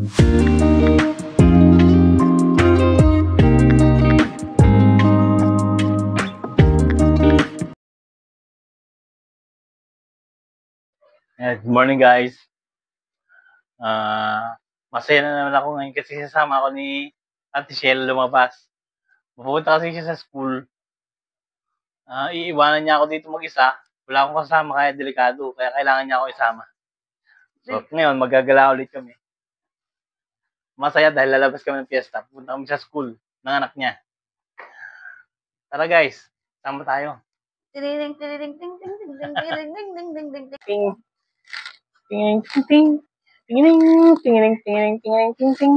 Good morning guys. Masaya na naman ako ngayon kasi sasama ako ni Ate Shell lumabas. Pupunta kasi siya sa school. Iiwanan niya ako dito mag-isa. Wala akong kasama kaya delikado. Kaya kailangan niya ako isama. So ngayon magagala ulit kami. Masaya dahil lalabas kami ng fiesta. Pupunta kami sa school ng anak niya. Tara guys, sama tayo. Ting ting ting ting ting ting ting ting ting ting ting Ting ting ting ting. Tingling, tingling, tingling, tingling, ting, ting.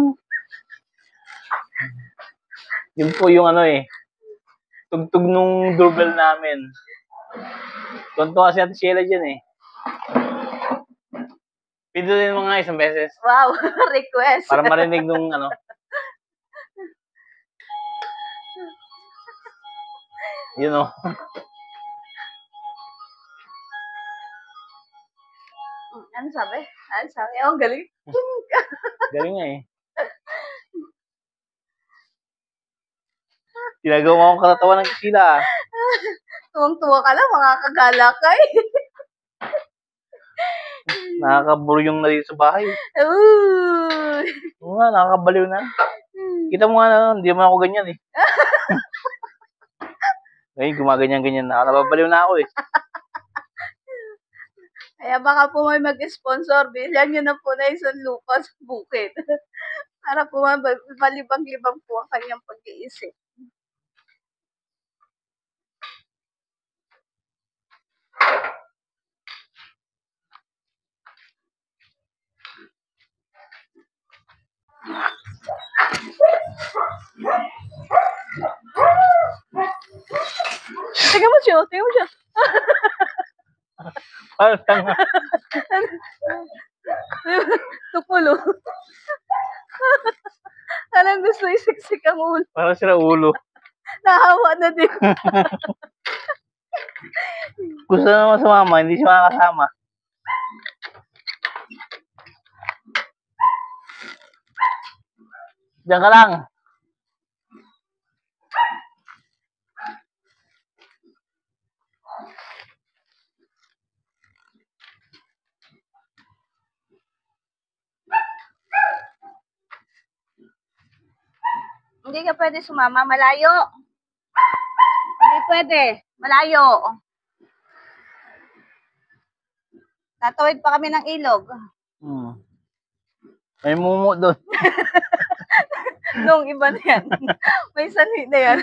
Yun po yung tugtog nung doorbell namin. Tuntua si Ate Sheila dyan eh. Pindutin mo nga isang beses. Wow, request. Para marinig nung Yun o. Ano sabi? Ano sabi? Oh, galing. Galing nga eh. Ginagawa akong katatawan ng Sheila. Tuwang-tuwa ka lang, makakagala ka eh. Nakakaburo yung na dito sa bahay. Ooh. Oo nga, nakakabaliw na. Kita mo nga hindi mo ako ganyan eh. Ngayon, gumaganyan-ganyan na. Nababaliw na ako eh. Kaya baka po may mag-sponsor. Bilhan nyo na po na isang lupa sa bukid. Para po malibang-libang po ang kanyang pag-iisip. Tingnan mo siya, tingnan mo siya. Parang Tupulo. Parang gusto isiksik ang ulo. parang sila ulo. Nahawa na din. Gusto naman sumama, hindi siya makakasama. Diyan ka lang. Hindi ka pwede sumama, malayo. Hindi pwede, malayo. Tatawid pa kami ng ilog. May mumu doon. Nung iba na yan. May sanhi na yan.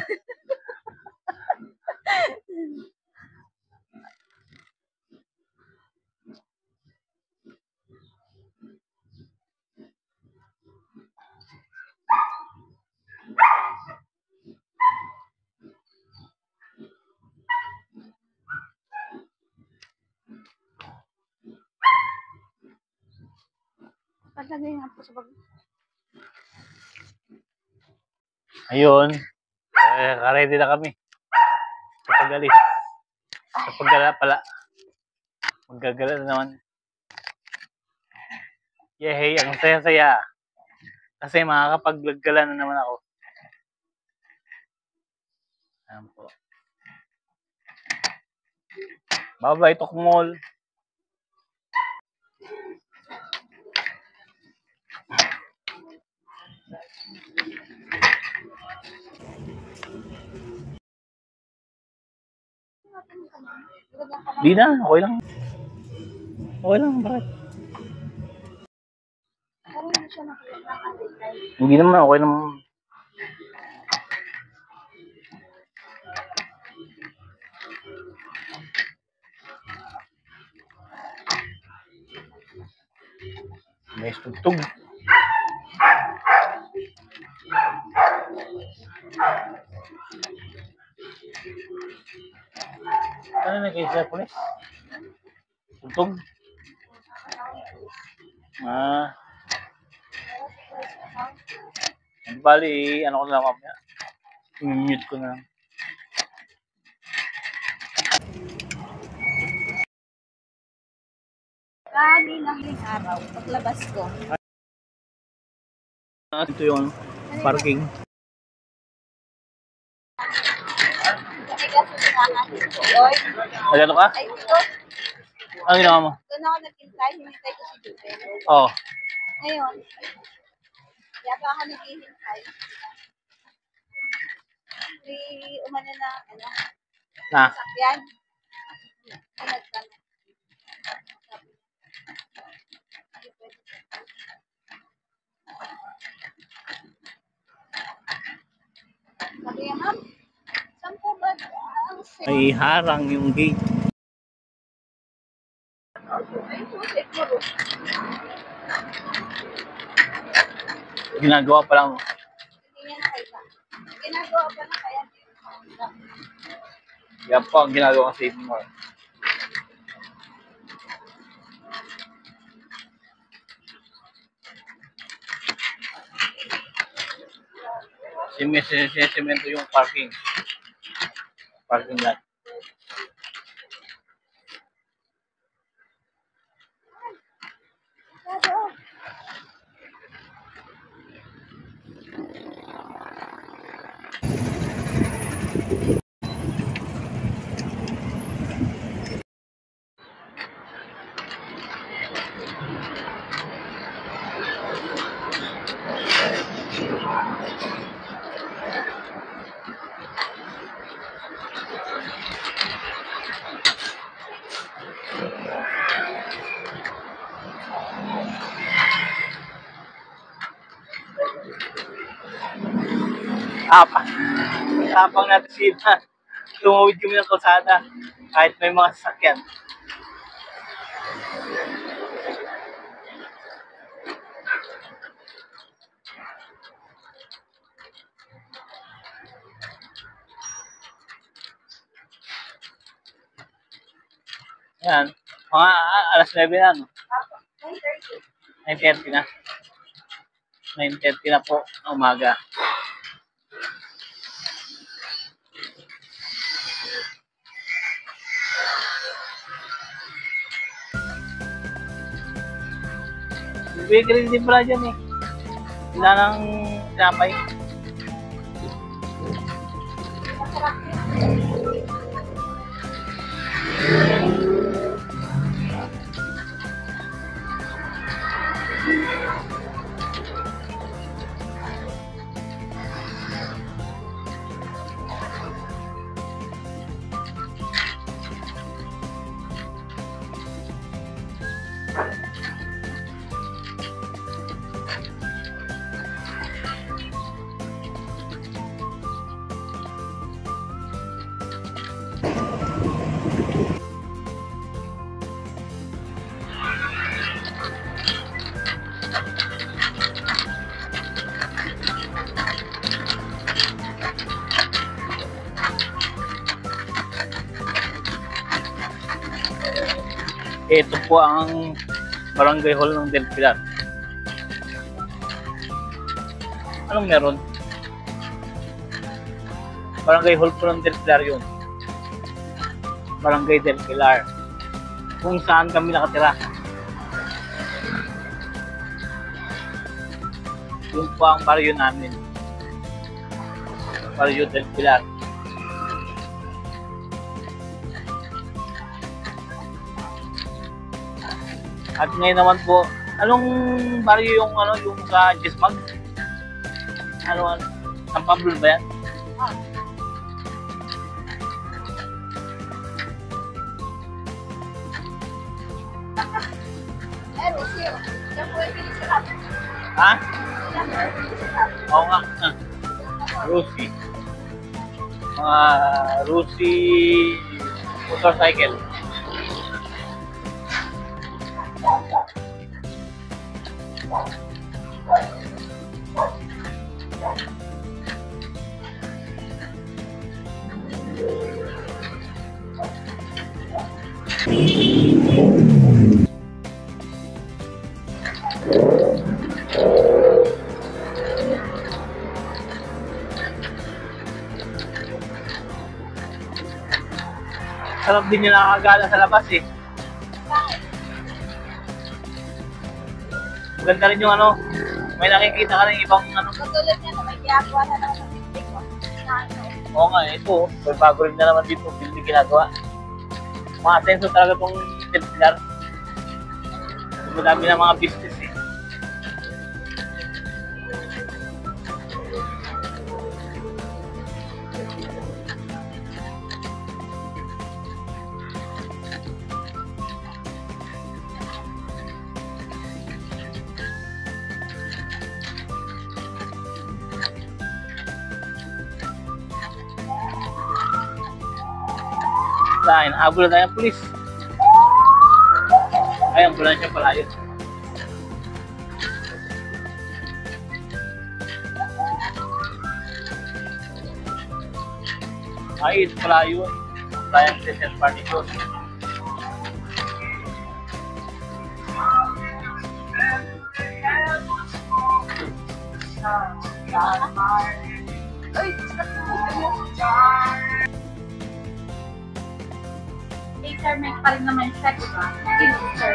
Palagay nga po sa bag. Ayun. Ready na kami. Kapag alis. Kapag gala pala. Magagala na naman. Yehey, ang saya-saya. Kasi makakapaggala na naman ako. Ayan po. Bye-bye, Tokmol. Di na, okay lang. Okay lang, bakit? Hindi naman, okay naman. May tugtog. Ano na kayo sa pulis? Tugtog? Bali, ano ko na lang mamaya. I-mute ko na lang. Kaninang araw, paglabas ko, Ito yung parking. Nagano ka? Ay, ito. Ano ginawa mo? Doon ako naghintay. Hinintay ko si Jubel. Oo. Ngayon, kaya ba ako naghihintay? May umano na, ano, Na. sakyan. Ay, nagtanong. Hindi pwede. Sabi niya, ma'am, saan po ba ang May harang yung gate. Ay, po, siguro. Ginagawa pa lang. Hindi niya nakita. Ginagawa pa na kaya. Yan po ang ginagawa sa safety mo. Sinemento yung parking. Parking lot. Tapang natin sila. Tumawid kami ng kalsada. Kahit may mga sasakyan. Yan. Mga alas 9 na, no? 9:30 na. 9:30 na po ng umaga. Bakery din pala dyan eh. Wala nang tinapay. Ito po ang barangay hall ng Del Pilar. Anong meron? Barangay hall po ng Del Pilar yun. Barangay Del Pilar. Kung saan kami nakatira. Yun po ang baryo namin. Baryo Del Pilar. At ngayon naman po, anong baryo yung yung sa Gismag? Ano, San Pablo ba yan? Ha? Oo nga. Rusi. Mga Rusi motorcycle. Sarap din yung nakakagala sa labas eh. Maganda rin yung May nakikita ka ng ibang ano. Katulad niya na may ginagawa na naman ng building ko. Na ano. Oo nga, ito. May bago rin na naman dito. Building ginagawa. Mga asenso talaga itong Pilar. Madami na mga business eh. Saan? Habol na tayo ng pulis. Ay, ambulansya pala yun. Ay, ito pala yun. Compliance Session Party Show. Uy, sir, may pa rin naman siya, di ba? Sir.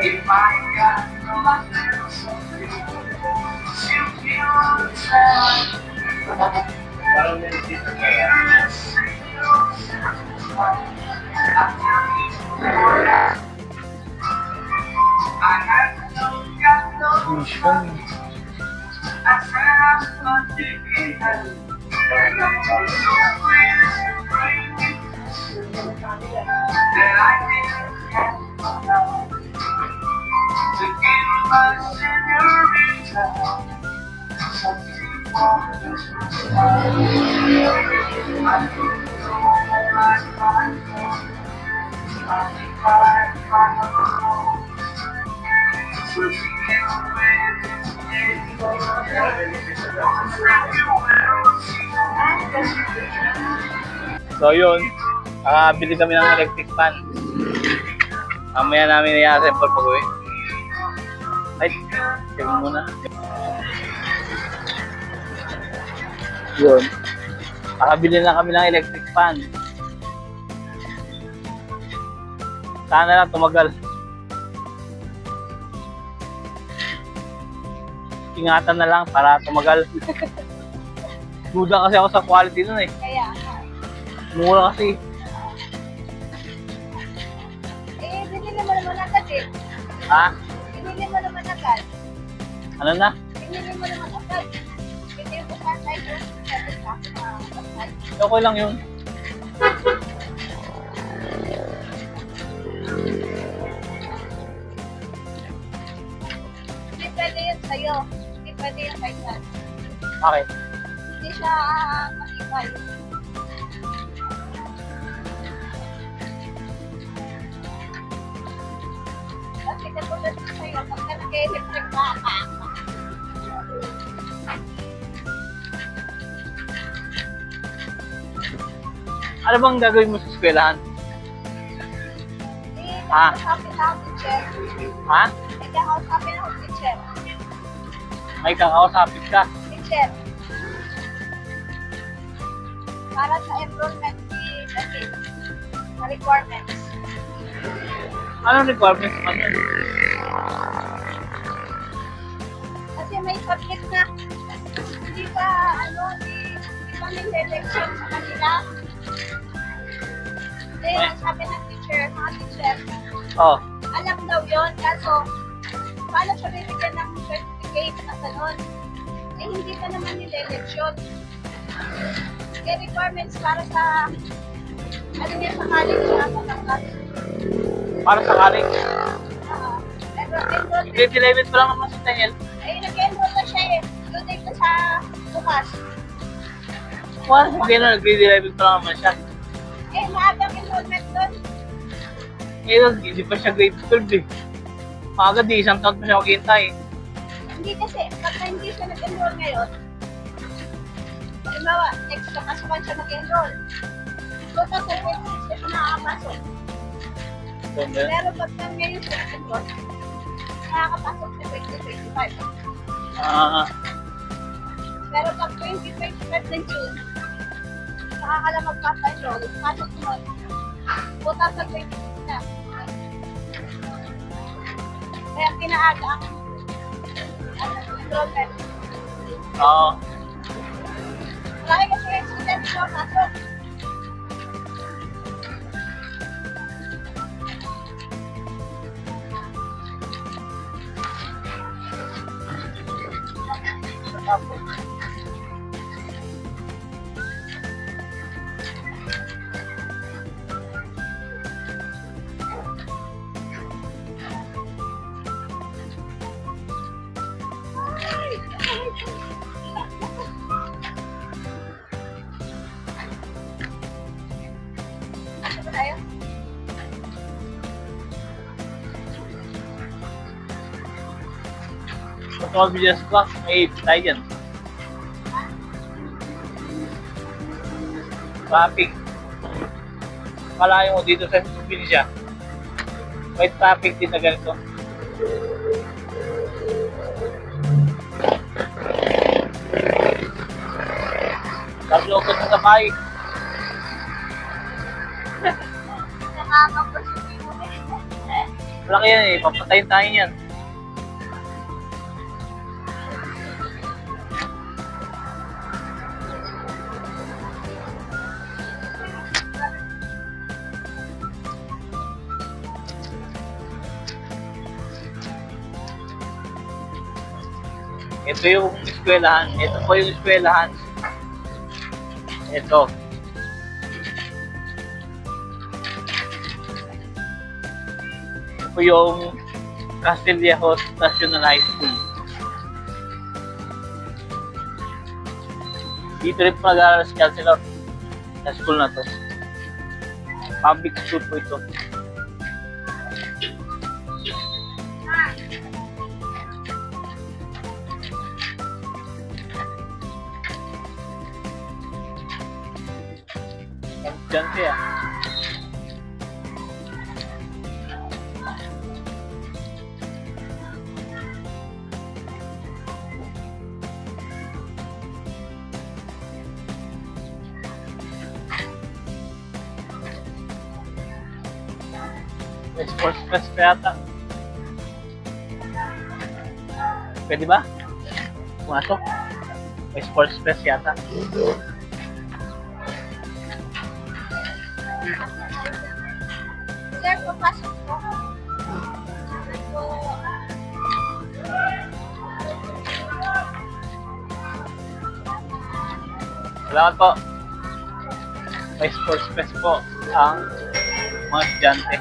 So yun, bili kami ng electric fan. Mamaya namin i-assemble pag-uwi. Ay, check muna. Yun, bili na kami ng electric fan. Sana lang tumagal. Ingatan na lang para tumagal. Duda kasi ako sa quality nun eh. Kaya, Mura kasi. binili mo naman agad eh. Ha? Binili mo naman agad. Ano na? Binili mo naman agad. Binili mo sa tayo. Okay lang yun. Hindi pwede yun sa'yo. Hindi pwede yun kay Dad. Okay. Hindi siya matibay. Kasi katulad ko sa'yo, pagka nag-electric ka, Ano bang gagawin mo sa eskwelahan? Ah. Kausapin ako, teacher. Ha? Kausapin ako, teacher. May kakausapin ka. Teacher. Para sa enrollment ni David. Sa requirements. Anong requirements naman yun? Kasi may subject na hindi pa, hindi pa nil-election sa kanila. Eh, sabi ng teacher, mga teacher, Oh. alam daw yun, kaso paano siya bibigyan ng certificate na gano'n? Eh, hindi pa naman nila-election. Eh, requirements para sa, ano niya, sa college siya matangkat. Para sa college. Enrollment. Grade 11 pa lang naman sa Tehel. Eh, nag-enroll na siya eh. Doon dito sa bukas. Well, grade 11 pa lang naman siya. Eh, maagang enrollment doon. Eh, hindi pa siya grade 12 eh. Agad eh, isang taon pa siya maghihintay. Hindi kasi, pagka hindi siya nag-enroll ngayon, halimbawa, next kakasukan siya mag-enroll. 2026 siya nakakapasok. Pero pagka ngayon siya nag-enroll, nakakapasok sa 2025. Pero pag 2025 ng June, saka ka lang magpapa-enroll, pasok mo, 2026 na. Kaya pinaaga ang enrollment. Oo. Marami kasi accident ko, kaso ano ba tayo? Gusto ko bilis ko, may tayo dyan. Traffic. Kalayo mo dito sa Pinisya. May traffic din na ganito. Taglokot ng kapay. Nakakapositibo eh. Malaki yan eh, papatayin tayo yan. Ito yung eskwelahan. Ito po yung eskwelahan. Ito. Ito po yung Castillejos National High School. Dito rin po nag-aaral si Chancellor sa school na to. Public school po ito. Diyan siya. May sports fest pa yata. Pwede ba? Pumasok? May sports fest yata. Sir, papasok po. Salamat po. May sports fest po ang mga estudyante.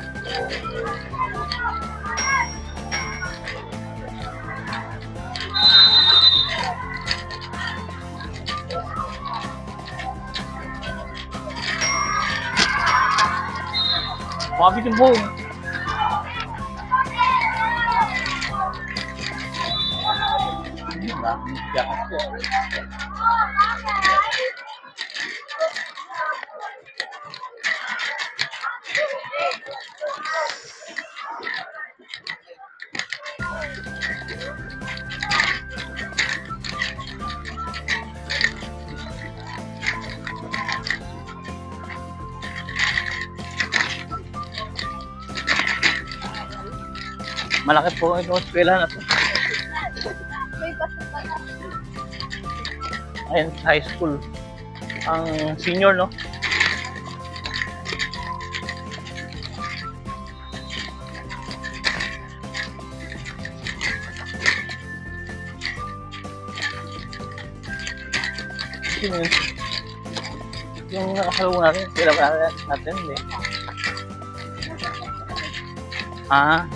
Mabit yung buong. Malaki po yung eskwela na to. May pasok pa na. Ayun, high school. Ang senior, no? Yung nakasalubong natin, sila pa natin, eh. Ah.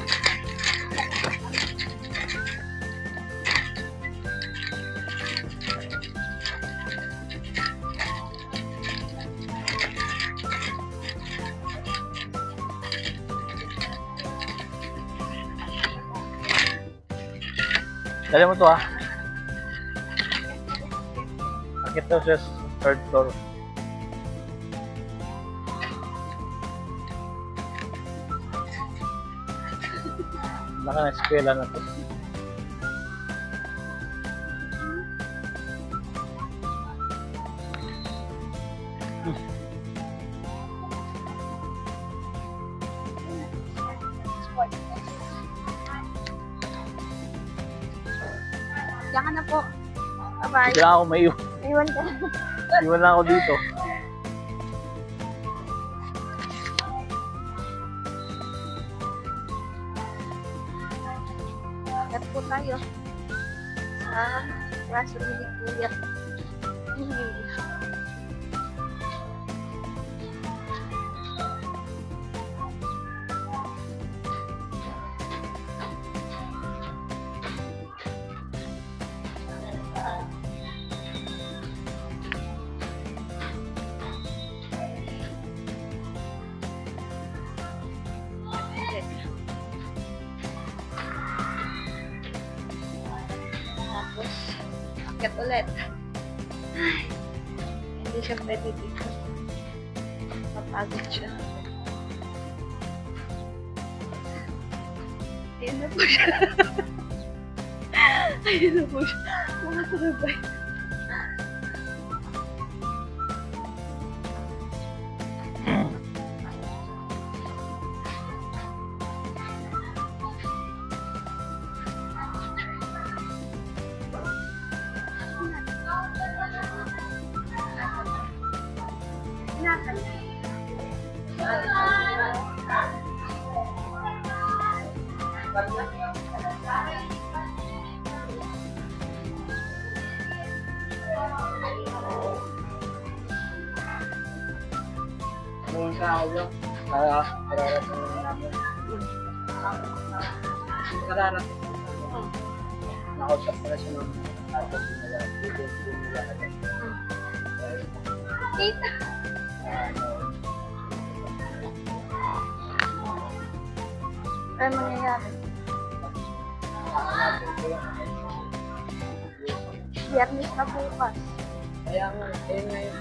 Dali mo to ha. Akit daw siya sa third floor. Baka na eskwela na to. Diyan ka na po. Bye-bye. Hindi lang ako maiwan. Iwan ka. Iwan lang ako dito. Agat po tayo. Sa classroom ni Kuya. Tapos, akit ulit. Ay, hindi siya pwede dito. Papagod siya. Ayun na po siya. Ayun na po siya. Mga tarabay. Noon sa ako, kararating namin. Kararating namin. Nakausap na siya ng tapos nila. Tita. Ano mangyayari? Biyernes na bukas. Kaya nga, ayun nga yun.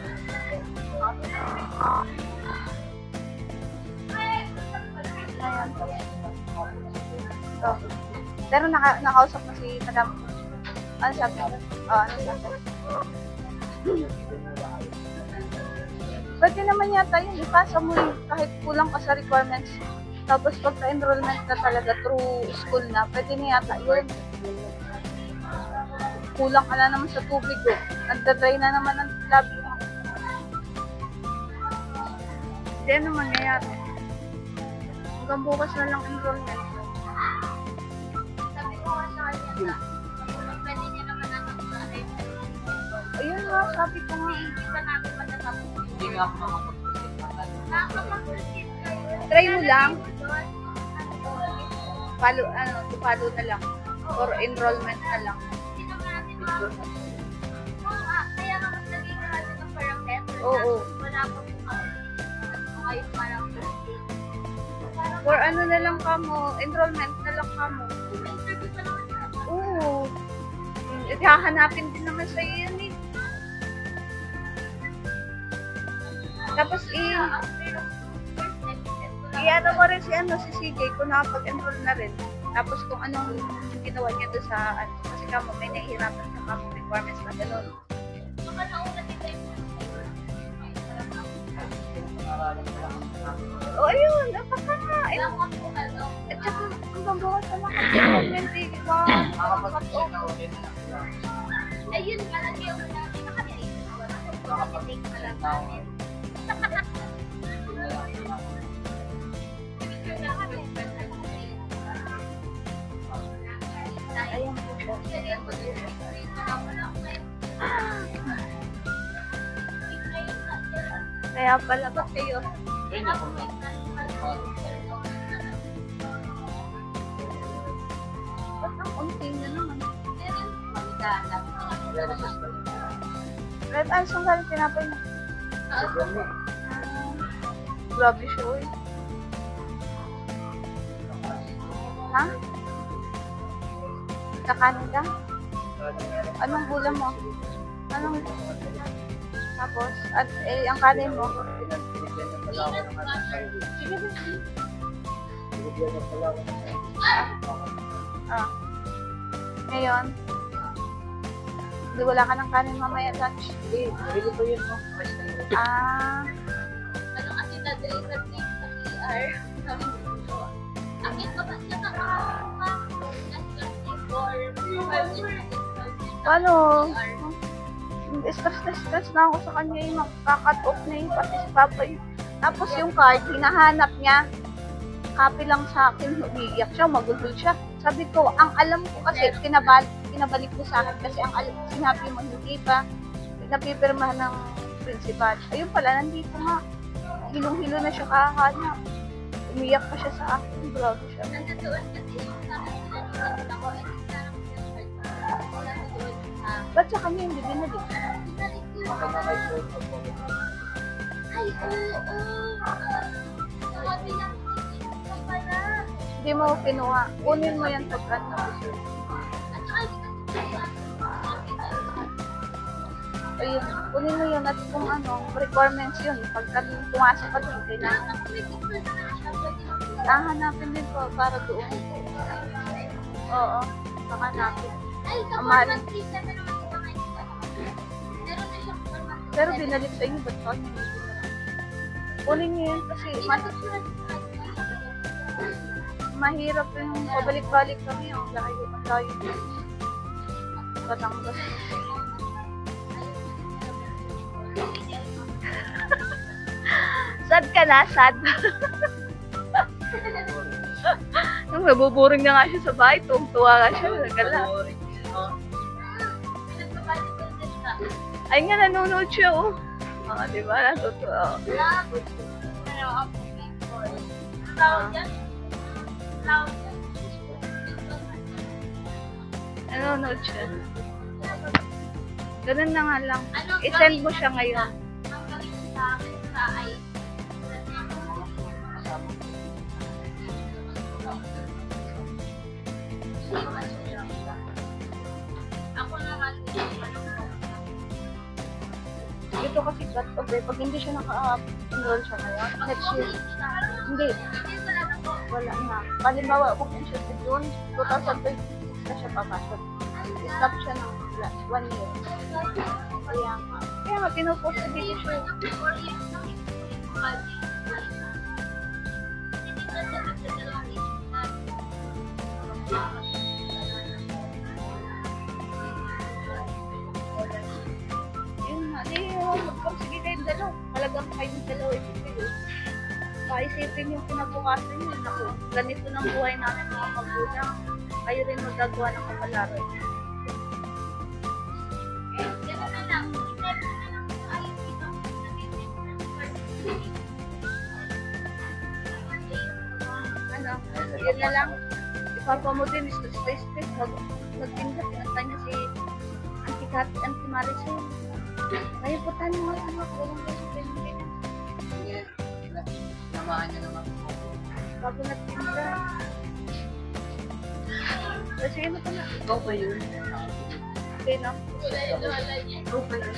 Oh. Pero nakausap na si Madam. Ano sabi? Ano sabi? Pwede naman yata yun. Ipasa mo yun kahit kulang ka sa requirements. Tapos pagka-enrollment na talaga through school na, pwede na yata yun. Kulang ka na naman sa tubig eh. Nagdadry na naman ang labi mo. Hindi ano mangyayari. Hanggang bukas na lang enrollment. Sabi ko nga sa kanya, pwede niya naman natin. Ayun nga, sabi ko nga. Hindi pa namin matatapos. Hindi nga ako makapag-proceed. Try mo lang. Follow, follow na lang. Or enrollment na lang. Kaya nga mas naging natin ng parang letter. Oo. Wala pa po kami. Ngayon parang Or ano na lang kamo, enrollment na lang kamo. interview pa naman siya. Oo. Hahanapin din naman sa iyo yun eh. Tapos i-ano mo rin si CJ kung nakapag-enroll na rin. Tapos kung anong ginawa niya doon sa kasi kamo may nahihirapan sa kamo requirements na gano'n. Baka nauna dito yung O ayun, napaka nga. alam ko po ano. At saka hanggang bukas na lang enrollment eh. Ayun, malagi ako namin nakatake. Nakatake pa lang namin. Ayan po siya. Kaya pala ba kayo? Ba't ang unti na naman? Red Eyes, ang galing tinapay na. Grabe siya, uy. Ha? Kakanin ka? Anong gulam mo? Anong... Tapos, at ang kanin mo? Sige, sige. Ah. Ngayon, hindi wala ka ng kanin mamaya lunch. Hindi ko yun, no? Ah. Ano kasi na-deliver din sa ER. Sabi ko, akit pa ba siya Paano? stress na ako sa kanya yung makakat off na yung pati si Papa yun. Tapos yung card, hinahanap niya. Copy lang sa akin, umiiyak siya, magulol siya. Sabi ko, ang alam ko kasi, pinabalik ko sa akin kasi ang alam ko, sinabi mo, hindi pa napipirmahan ng principal. Ayun pala, nandito nga. Hilong-hilo na siya kakahanap. Umiyak pa siya sa akin, grabe siya. Nandoon kasi yung sa akin, ako, eh, parang wala ko doon. Ba't sa kanya hindi binalik? Binalik ko. Ay, oo. Sabi lang, hindi pala. Hindi mo kinuha. Kunin mo yan pagka na. At saka, Ayun, kunin mo yun at kung ano, requirements yun. Pagka pumasok ka doon, kailangan. Hahanapin din po para doon. Oo, hahanapin. ay, Amari. kapag 3-7 naman ito ngayon. Meron na siyang format. Pero binalik sa inyo, ba't kanya? Kunin niyo yun kasi mahirap yung pabalik-balik kami. Ang layo. Batangas. Sad ka na, sad. Nung nabuburing na nga siya sa bahay, tuwa nga siya, nagala. Ay nga, nanonood siya, oh. Di ba? Natutuwa. Nanonood siya. Ganun na nga lang. I-send mo siya ngayon. Ang galing sa akin sa ay ako naman Ito kasi cut off eh. Pag hindi siya naka-enroll siya ngayon, next year, hindi. Wala na. Halimbawa, kung interested doon, 2026 na siya papasok. Stop siya ng 1 year. Kaya nga, pinupost na dito siya. Yun nga, sige kayong dalaw. Malagang kayong dalaw isipin. Paisipin yung pinabukasan nyo. Naku, ganito ng buhay natin mga magulang. Kayo rin magagawa ng kapalaran. Ano, yun na lang. Ipapa mo din, stress. Nagtinda, pinagta niya si Auntie Kat, Auntie Maricel. Ngayon po tayo mga anak, walang kasi pinagtin. Samahan niyo naman po. Bago nagtinda. Kasi ano pa na? Ikaw ba yun? Okay na. Ikaw ba yun?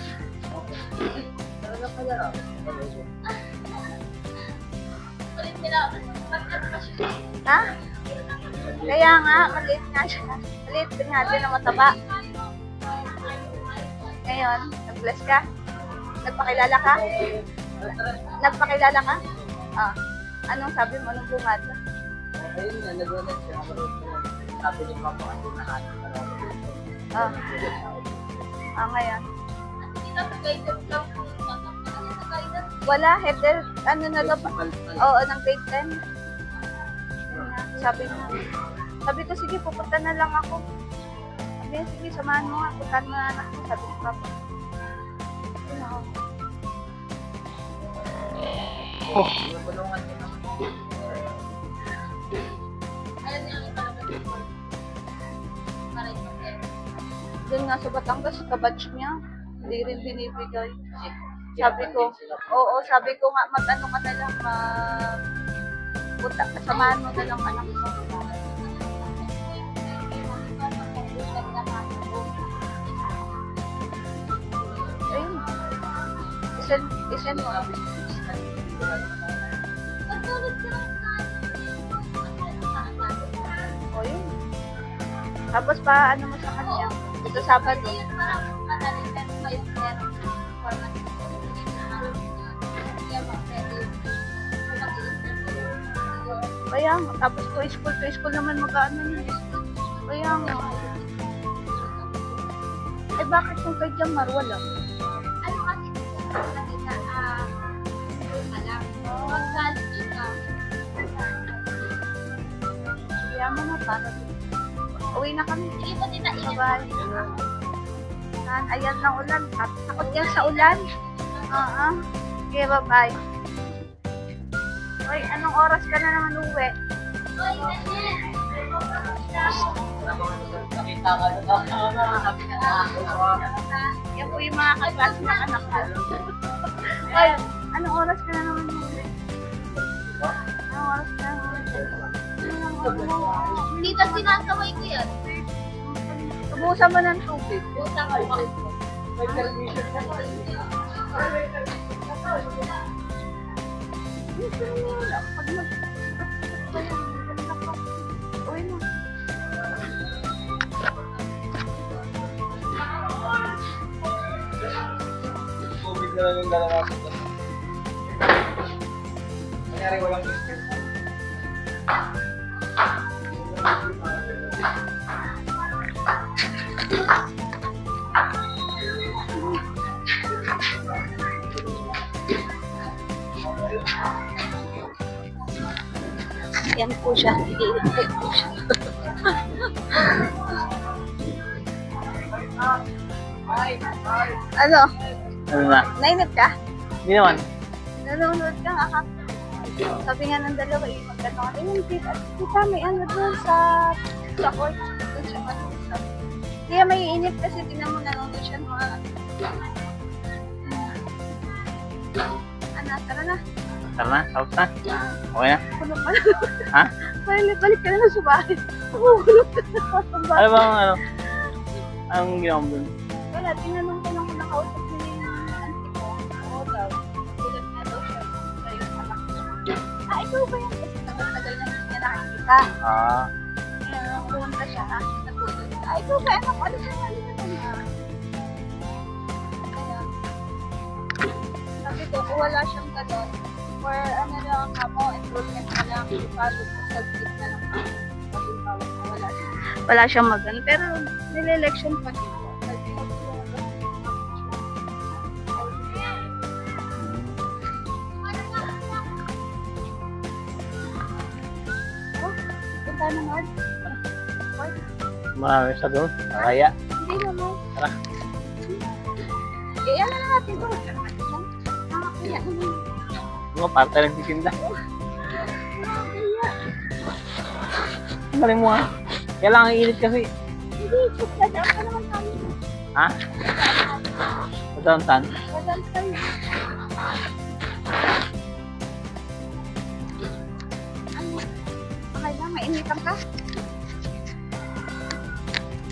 Talaga pala. Ha? Kaya nga, maliit nga siya. Maliit din nga din ang mataba. Ngayon, nag-bless ka? Nagpakilala ka? Nagpakilala ka? Ah. Anong sabi mo nung bumata? Ayun nga, nag-ulat siya. Sabi ni Papa kasi nahanap ka lang. Ah. Ngayon. Wala, header, ano na daw pa? Oo, ng grade 10. Sabi ko, sige, pupunta na lang ako. Sabi niya, sige, samahan mo nga, puntahan mo na anak mo. Sabi ko, Papa. Yun ako. Tulungan niyo naman. Doon nga sa Batangas, kabatch niya, hindi rin binibigay. Sabi ko, oo, sabi ko nga, mag-ano ka na lang, punta, samahan mo na lang anak mo. Ayun. Isend mo. O yun. Tapos pa, ano mo sa kanya? Ito Sabado. Kaya nga, tapos to school naman mag-ano yun. Kaya nga. Eh bakit kung kay Jamar wala? ano kasi kanina, ka lang. Mag-college ka. Kaya mo na para. Uwi na kami. Sige po, tita, ingat. Bye-bye. Ayan ng ulan. Takot yan sa ulan. Oo. Okay, bye-bye. Uy, anong oras ka na naman uwi? Oy, Daniel. Nakita ka na. Yan po yung mga kaklase ng anak ko. Uy, anong oras ka na naman uwi? Anong oras ka na naman uwi? Tita, sinasaway ko yan. Ubusan mo ng tubig. Utang ko. May permission ka pa. Pag uwi mo. Tubig na lang yung dala natin. Kanyari walang biscuit. Yan po siya. Iilit po siya. Ano? Ano na? Nainip ka? Hindi naman. Nanonood ka nga ka. Sabi nga ng dalawa, magkano. Kita may ano doon sa court. Doon siya mag-usap. Kaya may inip kasi tinan mo nanonood siya ng mga ano, tara na. Tara na, tapos na. Okay na? Puno pa na. Ha? Balik ka na sa bahay. Bumulog ka na sa Ano bahay. ba ang ano? Anong ginawa mo dun? Wala, tinanong ko lang kung nakausap niya yung auntie ko. Oo daw. Sulat na daw siya. Sa yung anak ko. Ikaw ba yan? Kasi tagal na hindi niya nakikita. Ah, Kaya pumunta siya. Nagulat. Ikaw ba yan? Ano siya? Ano siya na? Kaya, sabi ko, kung wala siyang ganon, or ano lang mo, enrollment na lang, follow ko sa group na lang. Wala siyang magano. Pero, nile-election pa din. Punta na Lord. marami sa doon. Kaya. Hindi naman. Tara. Eh, ano na natin ito? Nakakaya naman. Mga parte lang titinda. Nakakaya. Ang galing mo ha. Kailangan init kasi. Hindi, dadaan pa naman tayo. Ha? Dadaan saan? Dadaan tayo. Ano? Okay lang, mainitan ka?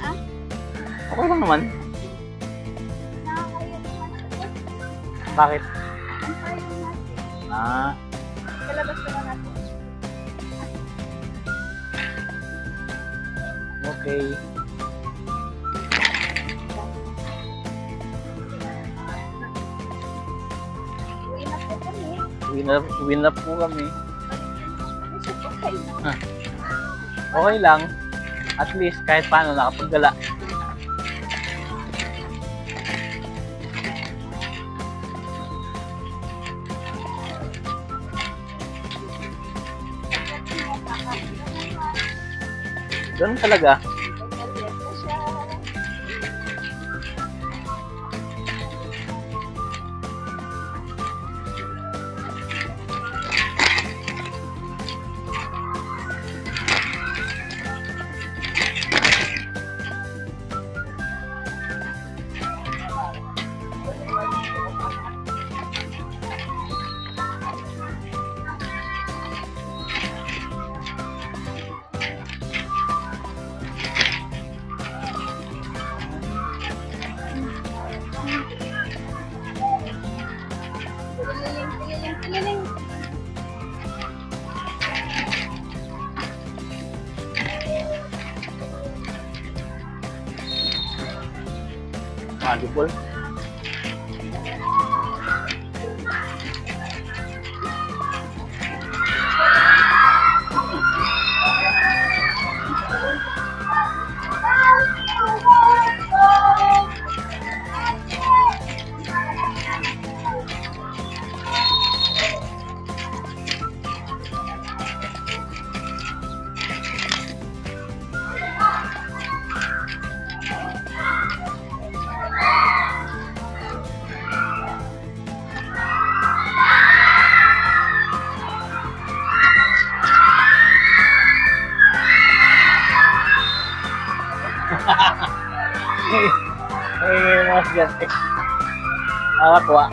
Ha? Okay lang naman. Nakakaya naman ako. Bakit? Ang tayo natin. Ah, Kalabas ka na natin. okay. Uwi na po kami. Uwi na po kami. Okay na. Okay lang. At least kahit paano nakapaggala. Ganun talaga. Volleyball. estudyante. Nakakatuwa.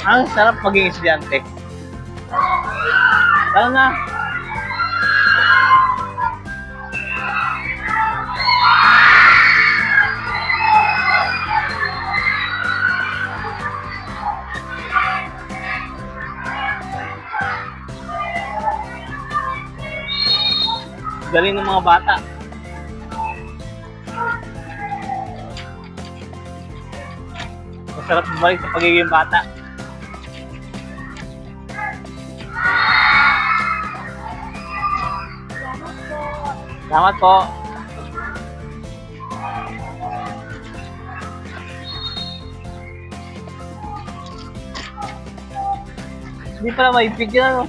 Ang sarap maging estudyante. Tara na. Galing ng mga bata. Masarap bumalik sa pagiging bata. Salamat po. Hindi pala maipig yan, ano?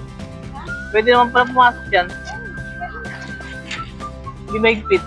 Pwede naman pala pumasok dyan. Hindi maigpit.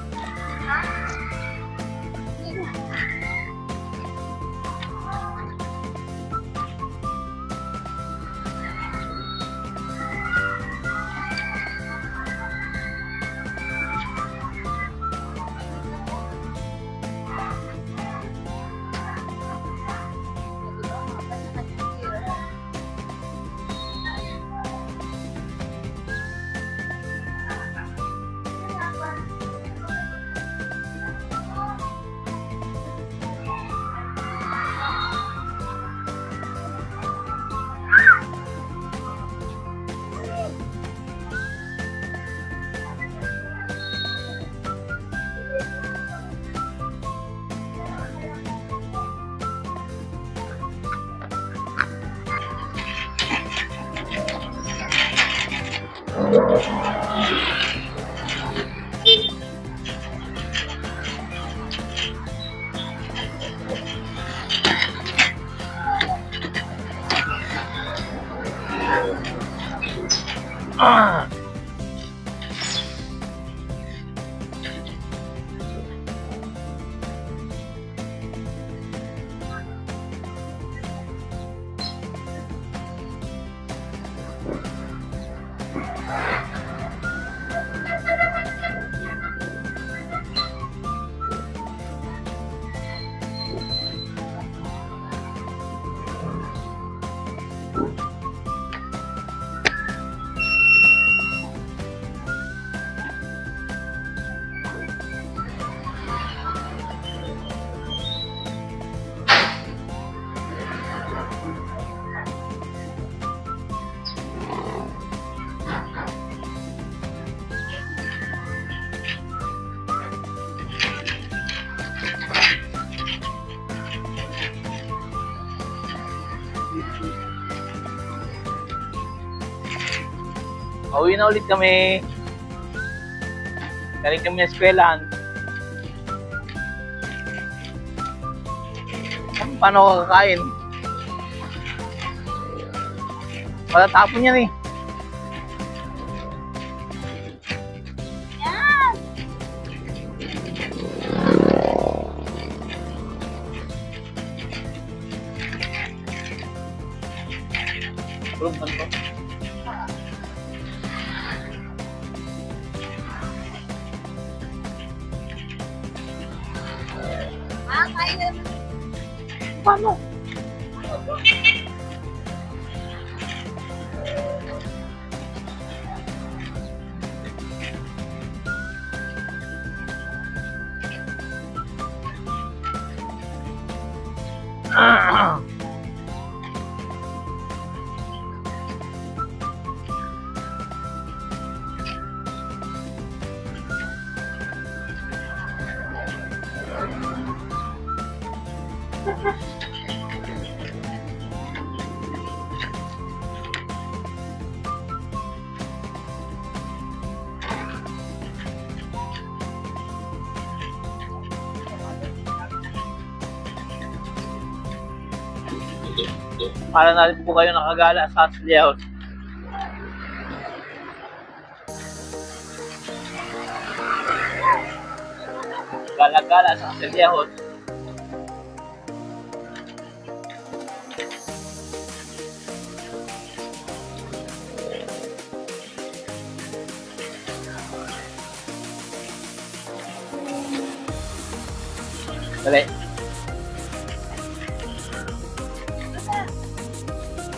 Pauwi na ulit kami. Galing kami na eskwelahan. Paano ako kakain? Matatapon yan eh. Yan! Tulog ba ito? Kain na naman. Paano? Para na rin po kayo nakagala sa Asliaon. Gala-gala sa Asliaon. Dali.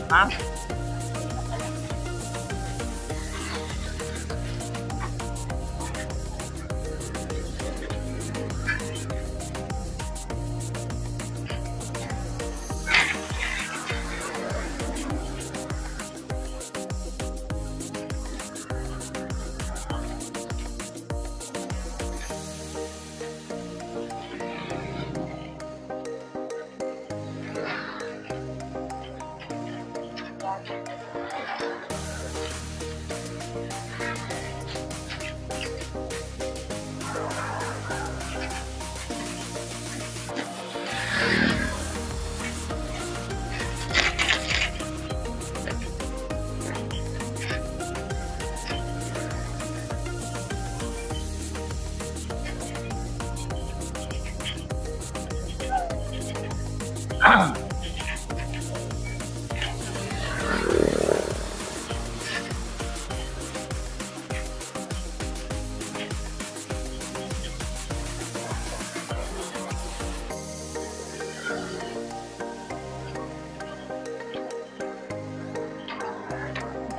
Ha?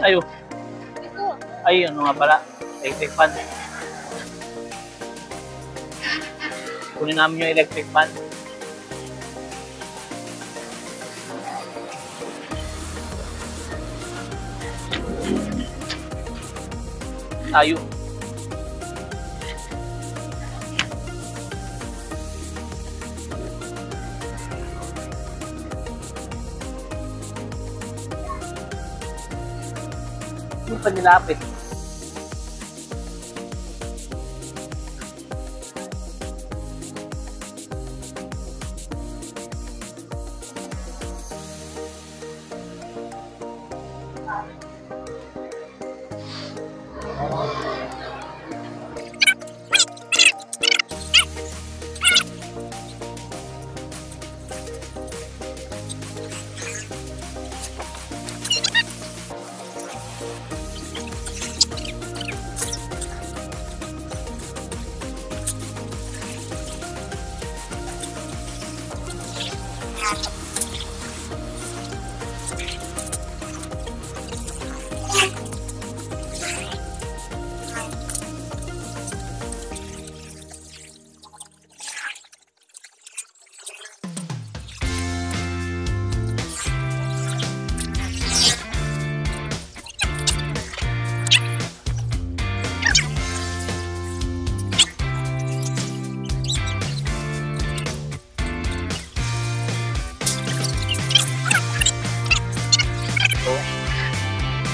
Ayo. Ito. Ay, ano nga pala? Electric fan. Kunin namin yung electric fan. Tayo. Hindi pa nilapit.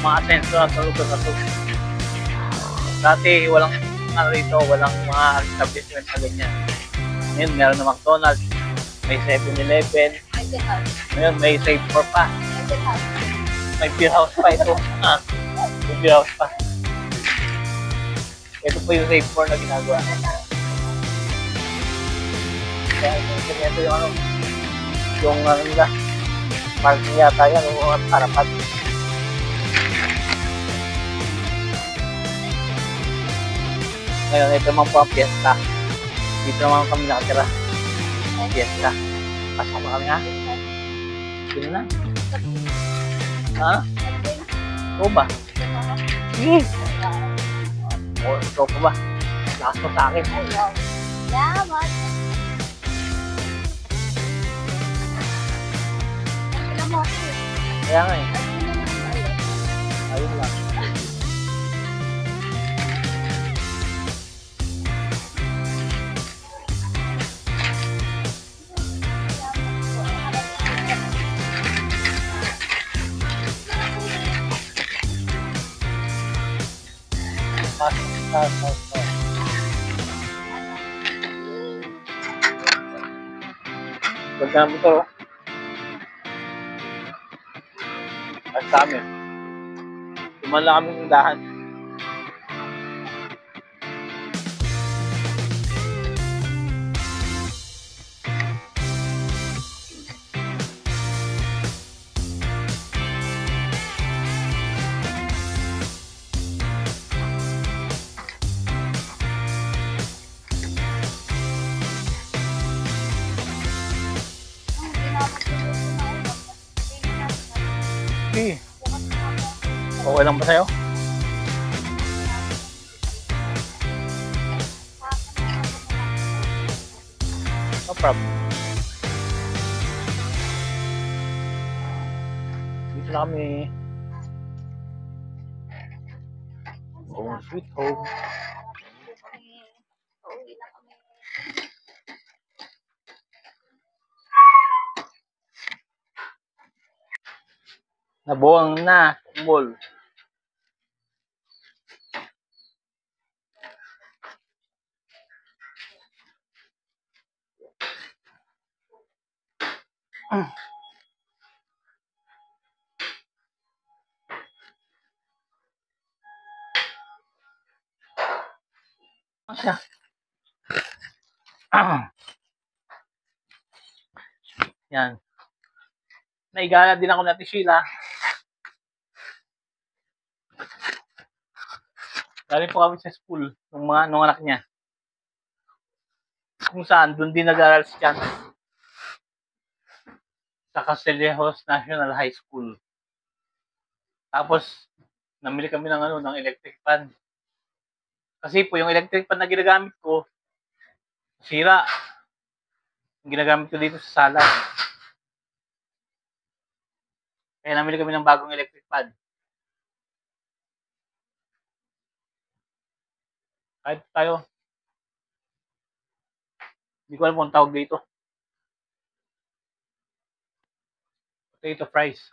Mga asenso na sa lugar na to. Dati walang ano rito, walang mga establishment na ganyan. Ngayon meron na McDonald's, may 7-Eleven, Ay, the house. ngayon may Save for pa, Ay, the house. may beer house pa ito. May beer house pa. Ito po yung Save for na ginagawa. Kaya ito yung ano, yung ano nila, parking yata yan, yung mga harapan. Ngayon, ito naman po ang fiesta. Dito naman kami nakatira. Fiesta. Kasama kami ha? Sino na? Ha? Oo ba? Sige. O, ikaw pa ba? Lakas mo sa akin. Ayaw. Salamat. Alam mo ako eh. Kaya nga eh. Ano naman tayo? Ayun lang. Pasok. Ganda mo to. At sa amin. Tuman lang kami ng dahan. Okay lang ba sa'yo? No problem. Dito na kami. Home sweet home. Pauwi na kami. Nabuwang na ang mall. Siya. Yan. Naigala din ako natin Sheila. Galing po kami sa school nung anak niya. Kung saan, doon din nag-aaral si Chance. Sa Castillejos National High School. Tapos, namili kami ng electric fan. Kasi po, yung electric fan na ginagamit ko, sira. Yung ginagamit ko dito sa sala. Kaya namili kami ng bagong electric fan. Kahit tayo, hindi ko alam kung tawag dito. Potato fries.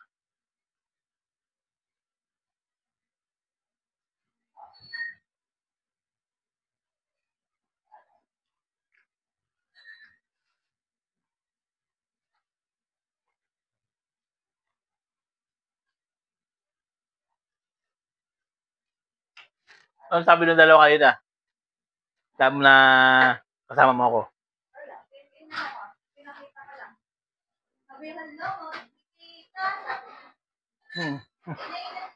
Ano sabi ng dalawa kayo na? Sabi na kasama mo ako. Pinakita ka lang. Sabi, hello, kita. Hmm. Inainit